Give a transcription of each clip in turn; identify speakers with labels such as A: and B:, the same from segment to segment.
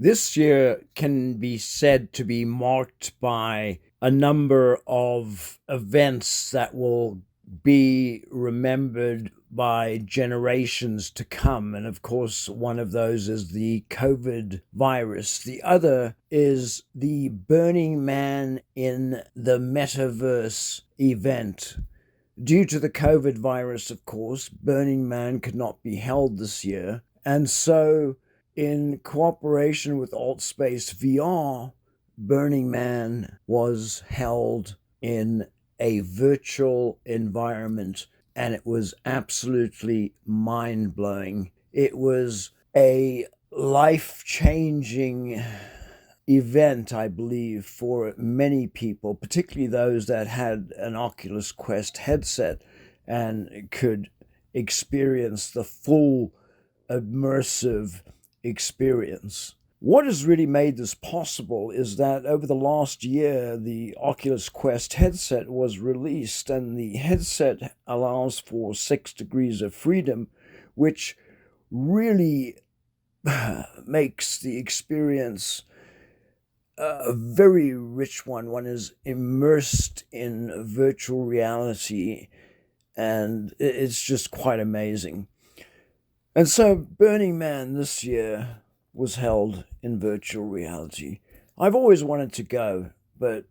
A: This year can be said to be marked by a number of events that will be remembered by generations to come. And of course, one of those is the COVID virus. The other is the Burning Man in the Metaverse event. Due to the COVID virus, of course, Burning Man could not be held this year. And so, in cooperation with AltSpace VR, Burning Man was held in a virtual environment, and it was absolutely mind blowing. It was a life changing event, I believe, for many people, particularly those that had an Oculus Quest headset and could experience the full immersive experience. What has really made this possible is that over the last year, the Oculus Quest headset was released, and the headset allows for 6 degrees of freedom, which really makes the experience a very rich one. One is immersed in virtual reality, and it's just quite amazing. And so, Burning Man this year was held in virtual reality. I've always wanted to go, but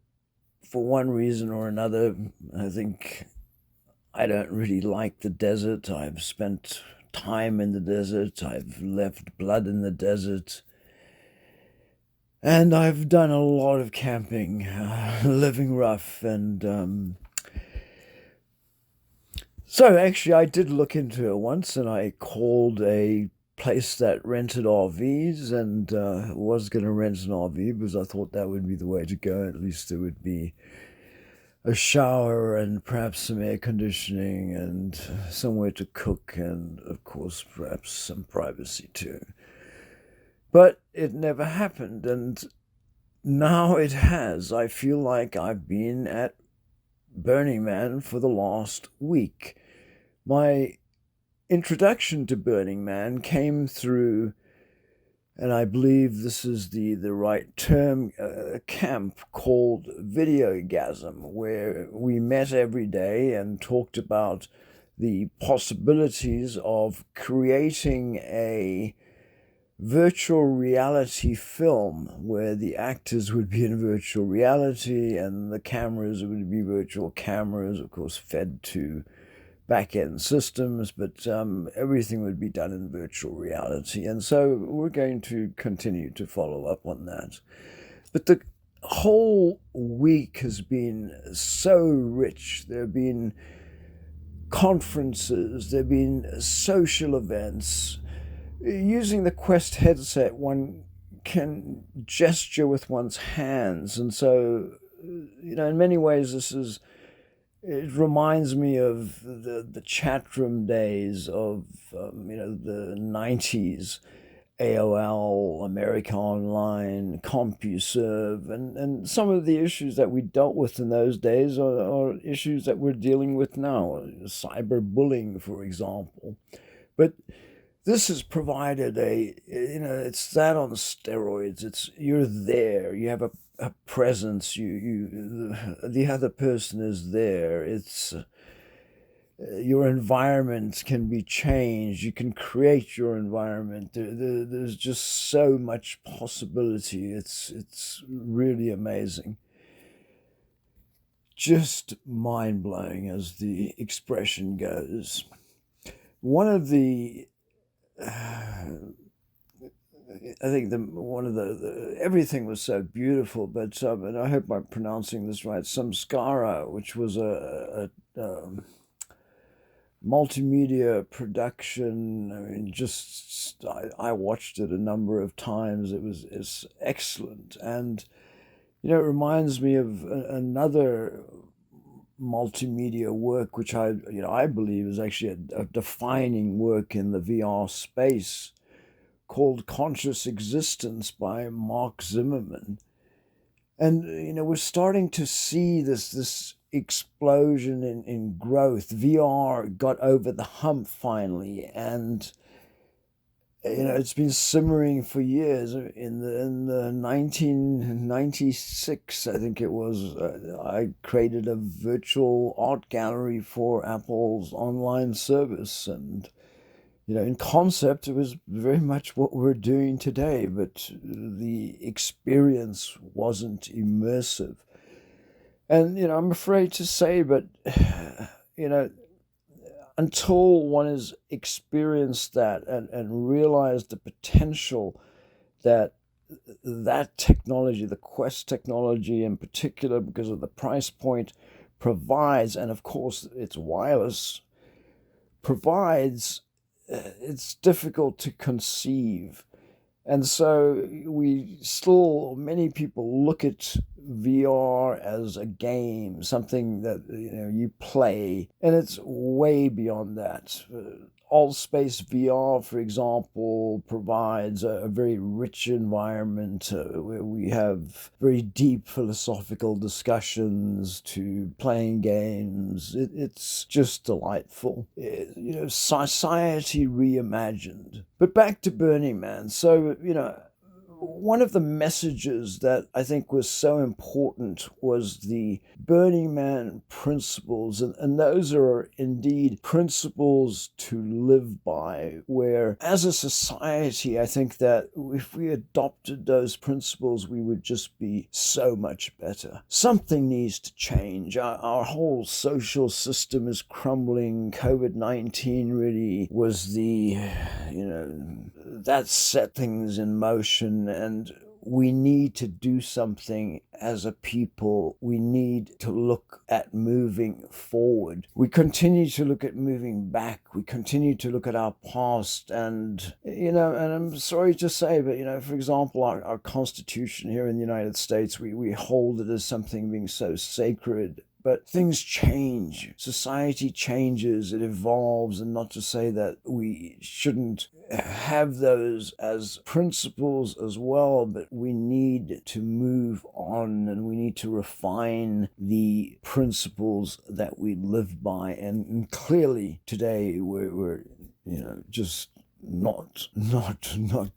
A: for one reason or another, I think I don't really like the desert. I've spent time in the desert, I've left blood in the desert. And I've done a lot of camping, living rough, and so actually I did look into it once, and I called a place that rented RVs, and was going to rent an RV because I thought that would be the way to go. At least there would be a shower and perhaps some air conditioning and somewhere to cook, and of course perhaps some privacy too. But it never happened, and now it has. I feel like I've been at Burning Man for the last week. My introduction to Burning Man came through, and I believe this is the right term, a camp called Videogasm, where we met every day and talked about the possibilities of creating a virtual reality film where the actors would be in virtual reality and the cameras would be virtual cameras, of course, fed to back end systems, but everything would be done in virtual reality. And so we're going to continue to follow up on that. But the whole week has been so rich. There have been conferences, there have been social events. Using the Quest headset, one can gesture with one's hands. And so, in many ways, it reminds me of the chat room days of, the 90s, AOL, America Online, CompuServe, and some of the issues that we dealt with in those days are issues that we're dealing with now, cyberbullying, for example. But this has provided it's that on steroids. It's you're there, you have a presence, the other person is there. It's your environment can be changed, you can create your environment. There's just so much possibility. It's really amazing, just mind-blowing, as the expression goes. One of the I think one of the everything was so beautiful, but and I hope I'm pronouncing this right. Samskara, which was a multimedia production. I mean, just I watched it a number of times. It's excellent, and it reminds me of another multimedia work, which I believe is actually a defining work in the VR space, called Conscious Existence by Mark Zimmerman. And we're starting to see this explosion in growth. VR got over the hump finally, and It's been simmering for years. In the 1996, I think it was, I created a virtual art gallery for Apple's online service, and in concept, it was very much what we're doing today, but the experience wasn't immersive. And I'm afraid to say, but you know, until one has experienced that and realized the potential that that technology, the Quest technology in particular, because of the price point, provides, and of course it's wireless, provides, it's difficult to conceive. And so many people look at VR as a game, something that you play, and it's way beyond that. All Space VR, for example, provides a very rich environment where we have very deep philosophical discussions to playing games. It's just delightful. Society reimagined. But back to Burning Man. So, one of the messages that I think was so important was the Burning Man principles, and those are indeed principles to live by, where as a society, I think that if we adopted those principles, we would just be so much better. Something needs to change. Our whole social system is crumbling. COVID-19 really was that set things in motion, and we need to do something as a people. We need to look at moving forward. We continue to look at moving back. We continue to look at our past, and and I'm sorry to say, but for example, our Constitution here in the United States, we hold it as something being so sacred. But things change. Society changes. It evolves. And not to say that we shouldn't have those as principles as well, but we need to move on, and we need to refine the principles that we live by. And clearly today we're just not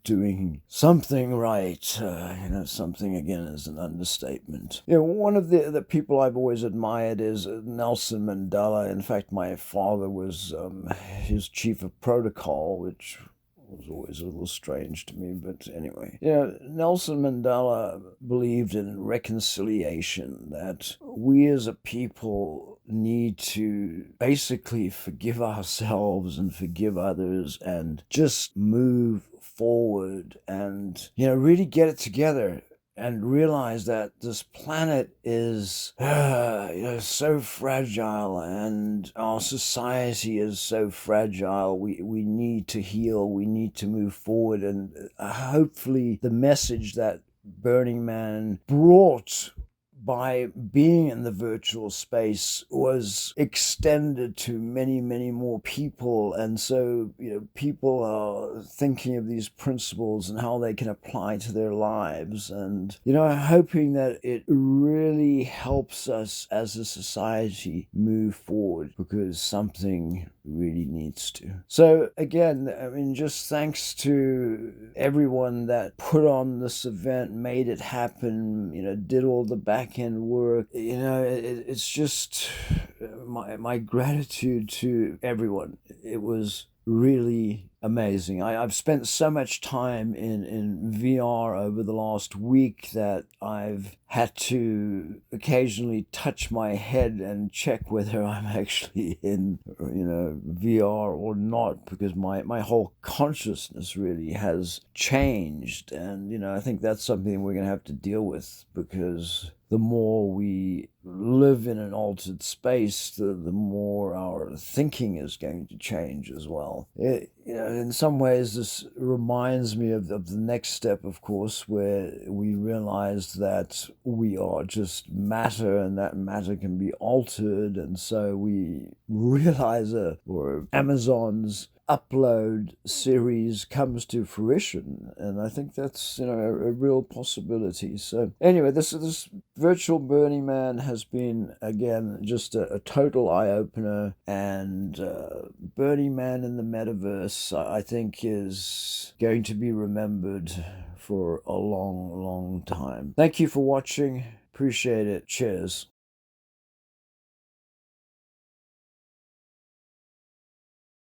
A: doing something right. Something, again, is an understatement. One of the people I've always admired is Nelson Mandela. In fact, my father was his chief of protocol, which was always a little strange to me, but anyway. Nelson Mandela believed in reconciliation, that we as a people need to basically forgive ourselves and forgive others and just move forward and, really get it together and realize that this planet is, so fragile, and our society is so fragile. We need to heal. We need to move forward. And hopefully the message that Burning Man brought by being in the virtual space was extended to many, many more people. And so, people are thinking of these principles and how they can apply to their lives. And, hoping that it really helps us as a society move forward, because something really needs to. So again, just thanks to everyone that put on this event, made it happen, did all the back end work. It's just my gratitude to everyone. It was really amazing. I've spent so much time in VR over the last week that I've had to occasionally touch my head and check whether I'm actually in, VR or not, because my whole consciousness really has changed. And, I think that's something we're going to have to deal with, because the more we live in an altered space, the more our thinking is going to change as well. In some ways, this reminds me of the next step, of course, where we realize that we are just matter, and that matter can be altered. And so we realize, or Amazon's upload series comes to fruition, and I think that's a real possibility. So anyway, this virtual Burning Man has been again just a total eye opener, and Burning Man in the Metaverse I think is going to be remembered for a long, long time. Thank you for watching. Appreciate it. Cheers.